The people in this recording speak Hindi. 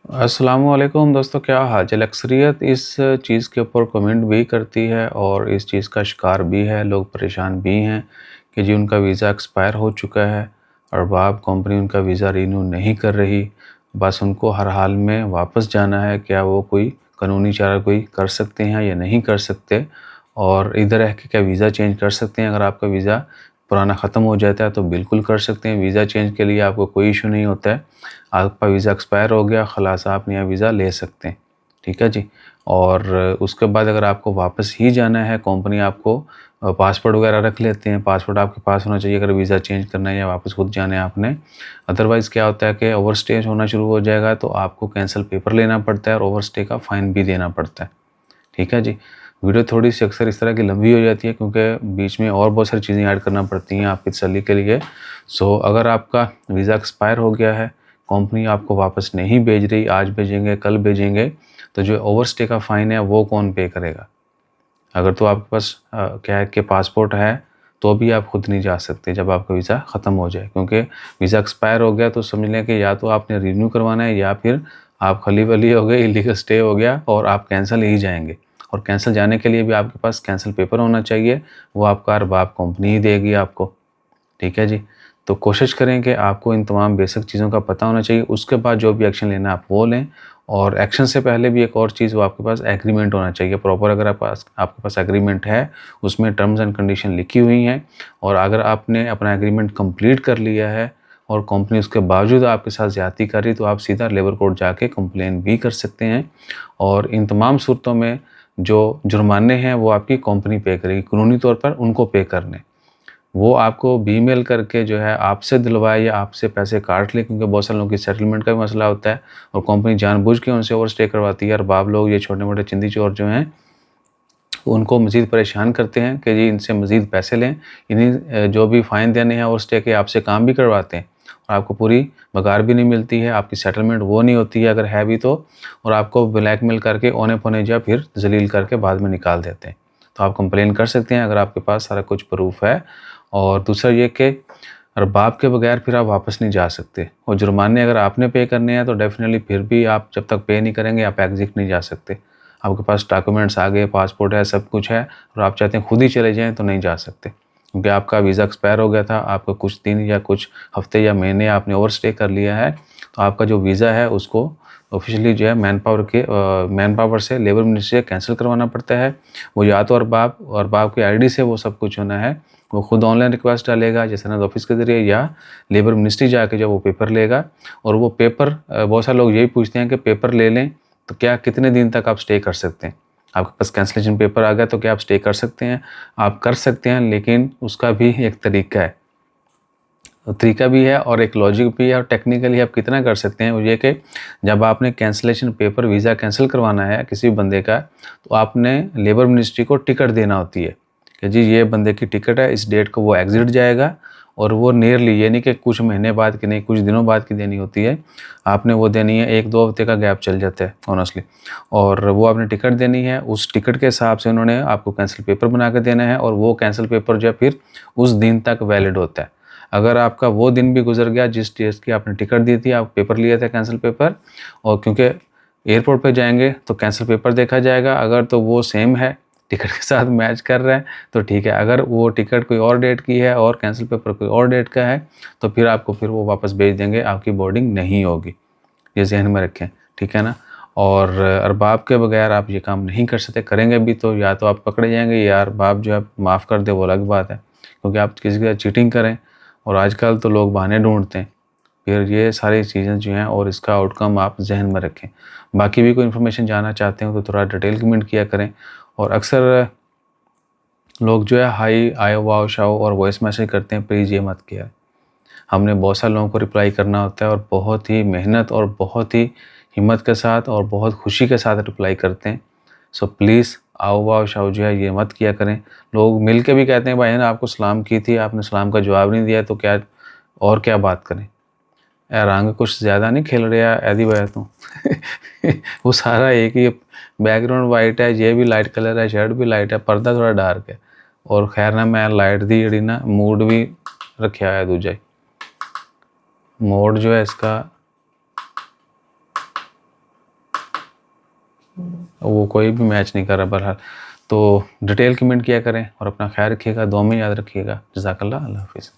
अस्सलामुअलैकुम दोस्तों, क्या हाल चाल? अक्सरियत इस चीज़ के ऊपर कमेंट भी करती है और इस चीज़ का शिकार भी है, लोग परेशान भी हैं कि जी उनका वीज़ा एक्सपायर हो चुका है और बाद कंपनी उनका वीज़ा रिन्यू नहीं कर रही। बस उनको हर हाल में वापस जाना है, क्या वो कोई कानूनी चारा कोई कर सकते हैं या नहीं कर सकते? और इधर रह के क्या वीज़ा चेंज कर सकते हैं? अगर आपका वीज़ा पुराना ख़त्म हो जाता है तो बिल्कुल कर सकते हैं, वीज़ा चेंज के लिए आपको कोई इश्यू नहीं होता है। आपका वीज़ा एक्सपायर हो गया, खलास आप नया वीज़ा ले सकते हैं, ठीक है जी। और उसके बाद अगर आपको वापस ही जाना है, कंपनी आपको पासपोर्ट वगैरह रख लेते हैं, पासपोर्ट आपके पास होना चाहिए अगर वीज़ा चेंज करना है या वापस खुद जाना है आपने। अदरवाइज़ क्या होता है कि ओवरस्टे होना शुरू हो जाएगा तो आपको कैंसल पेपर लेना पड़ता है और ओवरस्टे का फ़ाइन भी देना पड़ता है, ठीक है जी। वीडियो थोड़ी-सी अक्सर इस तरह की लंबी हो जाती है क्योंकि बीच में और बहुत सारी चीज़ें ऐड करना पड़ती हैं आपकी तसल्ली के लिए। सो अगर आपका वीज़ा एक्सपायर हो गया है, कंपनी आपको वापस नहीं भेज रही, आज भेजेंगे, कल भेजेंगे, तो जो ओवरस्टे का फ़ाइन है वो कौन पे करेगा? अगर तो आपके पास क्या है कि पासपोर्ट है, तो भी आप खुद नहीं जा सकते जब आपका वीज़ा ख़त्म हो जाए, क्योंकि वीज़ा एक्सपायर हो गया तो समझ लें कि या तो आपने रिन्यू करवाना है या फिर आप खली-वली हो गए, इलीगल स्टे हो गया और आप कैंसल ही जाएँगे। और कैंसल जाने के लिए भी आपके पास कैंसल पेपर होना चाहिए, वो आपका अरबाब कंपनी ही देगी आपको। ठीक है जी। तो कोशिश करें कि आपको इन तमाम बेसिक चीज़ों का पता होना चाहिए, उसके बाद जो भी एक्शन लेना है आप वो लें। और एक्शन से पहले भी एक और चीज़, वो आपके पास एग्रीमेंट होना चाहिए प्रॉपर। अगर आपके पास एग्रीमेंट है, उसमें टर्म्स एंड कंडीशन लिखी हुई हैं और अगर आपने अपना एग्रीमेंट कंप्लीट कर लिया है और कंपनी उसके बावजूद आपके साथ ज़्यादती कर रही, तो आप सीधा लेबर कोर्ट जाके कंप्लेन भी कर सकते हैं। और इन तमाम सूरतों में जो जुर्माने हैं वो आपकी कंपनी पे करेगी, कानूनी तौर पर उनको पे करने। वो आपको बीमेल करके जो है आपसे दिलवाए या आपसे पैसे काट ले, क्योंकि बहुत सारे लोगों की सेटलमेंट का भी मसला होता है और कंपनी जानबूझ के उनसे ओवरस्टे करवाती है। और बाब लोग, ये छोटे-मोटे चिंदी चोर जो हैं, उनको मज़ीद परेशान करते हैं कि जी इनसे मज़ीद पैसे लें। इन्हीं जो भी फ़ाइन देने हैं ओवरस्टे के, आपसे काम भी करवाते हैं और आपको पूरी पगार भी नहीं मिलती है, आपकी सेटलमेंट वो नहीं होती है अगर है भी तो, और आपको ब्लैकमेल करके औने-पौने या फिर ज़लील करके बाद में निकाल देते हैं। तो आप कंप्लेन कर सकते हैं अगर आपके पास सारा कुछ प्रूफ़ है। और दूसरा ये कि अरबाब के बगैर फिर आप वापस नहीं जा सकते, और जुर्माने अगर आपने पे करने हैं तो डेफ़िनेटली फिर भी आप जब तक पे नहीं करेंगे आप एग्ज़िट नहीं जा सकते। आपके पास डॉक्यूमेंट्स आ गए, पासपोर्ट है, सब कुछ है और आप चाहते हैं खुद ही चले जाएँ तो नहीं जा सकते। क्योंकि आपका वीज़ा एक्सपायर हो गया था, आपका कुछ दिन या कुछ हफ़्ते या महीने आपने ओवरस्टे कर लिया है, तो आपका जो वीज़ा है उसको ऑफ़िशियली जो है मैन पावर से, लेबर मिनिस्ट्री से कैंसल करवाना पड़ता है। वो या तो अरबाब की आईडी से वो सब कुछ होना है, वो खुद ऑनलाइन रिक्वेस्ट डालेगा जैसे ऑफ़िस के ज़रिए, या लेबर मिनिस्ट्री जाके जब वो पेपर लेगा। और वो पेपर बहुत सारे लोग यही पूछते हैं कि पेपर ले लें तो क्या कितने दिन तक आप स्टे कर सकते हैं? आपके पास कैंसलेशन पेपर आ गया तो क्या आप स्टे कर सकते हैं? आप कर सकते हैं, लेकिन उसका भी एक तरीका है। तरीका भी है और एक लॉजिक भी है, और टेक्निकली आप कितना कर सकते हैं वो ये कि जब आपने कैंसलेशन पेपर, वीज़ा कैंसिल करवाना है किसी भी बंदे का, तो आपने लेबर मिनिस्ट्री को टिकट देना होती है कि जी ये बंदे की टिकट है, इस डेट को वो एग्ज़िट जाएगा। और वो नियरली, ये नहीं कि कुछ महीने बाद की, नहीं कुछ दिनों बाद की देनी होती है, आपने वो देनी है, 1-2 हफ्ते का गैप चल जाता है ऑनेस्टली। और वो आपने टिकट देनी है, उस टिकट के हिसाब से उन्होंने आपको कैंसिल पेपर बना के देना है, और वो कैंसिल पेपर जो है फिर उस दिन तक वैलिड होता है। अगर आपका वो दिन भी गुज़र गया जिस डेट की आपने टिकट दी थी, आप पेपर लिए थे कैंसिल पेपर, और क्योंकि एयरपोर्ट पे जाएँगे तो कैंसिल पेपर देखा जाएगा, अगर तो वो सेम है, टिकट के साथ मैच कर रहा है तो ठीक है, अगर वो टिकट कोई और डेट की है और कैंसिल पेपर कोई और डेट का है, तो फिर आपको फिर वो वापस भेज देंगे, आपकी बोर्डिंग नहीं होगी। ये ज़हन में रखें, ठीक है ना? और अरबाब के बगैर आप ये काम नहीं कर सकते, करेंगे भी तो या तो आप पकड़े जाएँगे, या अरबाब जो है माफ़ कर दे वो अलग बात है। क्योंकि आप किसी के साथ चीटिंग करें, और आजकल तो लोग बहाने ढूँढते हैं। फिर ये सारी चीज़ें जो हैं और इसका आउटकम आप ज़हन में रखें। बाकी भी कोई इन्फॉर्मेशन जानना चाहते हो तो थोड़ा डिटेल कमेंट किया करें। और अक्सर लोग जो है हाय, आयो, वाओ, शाओ और वॉइस मैसेज करते हैं, प्लीज़ ये मत किया। हमने बहुत सारे लोगों को रिप्लाई करना होता है और बहुत ही मेहनत और बहुत ही हिम्मत के साथ और बहुत खुशी के साथ रिप्लाई करते हैं। सो प्लीज़ आओ वाओ शाओ जो है ये मत किया करें। लोग मिल के भी कहते हैं भाई ने आपको सलाम की थी, आपने सलाम का जवाब नहीं दिया, तो क्या और क्या बात करें? यार रंग कुछ ज़्यादा नहीं खेल रहा ऐदी भाई तू। वो सारा एक ही बैकग्राउंड वाइट है, ये भी लाइट कलर है, शर्ट भी लाइट है, पर्दा थोड़ा डार्क है। और खैर ना मैं लाइट दी जी ना मूड भी रखा है दूजा ही। मोड जो है इसका वो कोई भी मैच नहीं कर रहा बहरहाल। तो डिटेल कमेंट किया करें और अपना ख्याल रखिएगा, दुआ में याद रखिएगा। जज़ाकल्लाह, अल्लाह हाफ़िज़।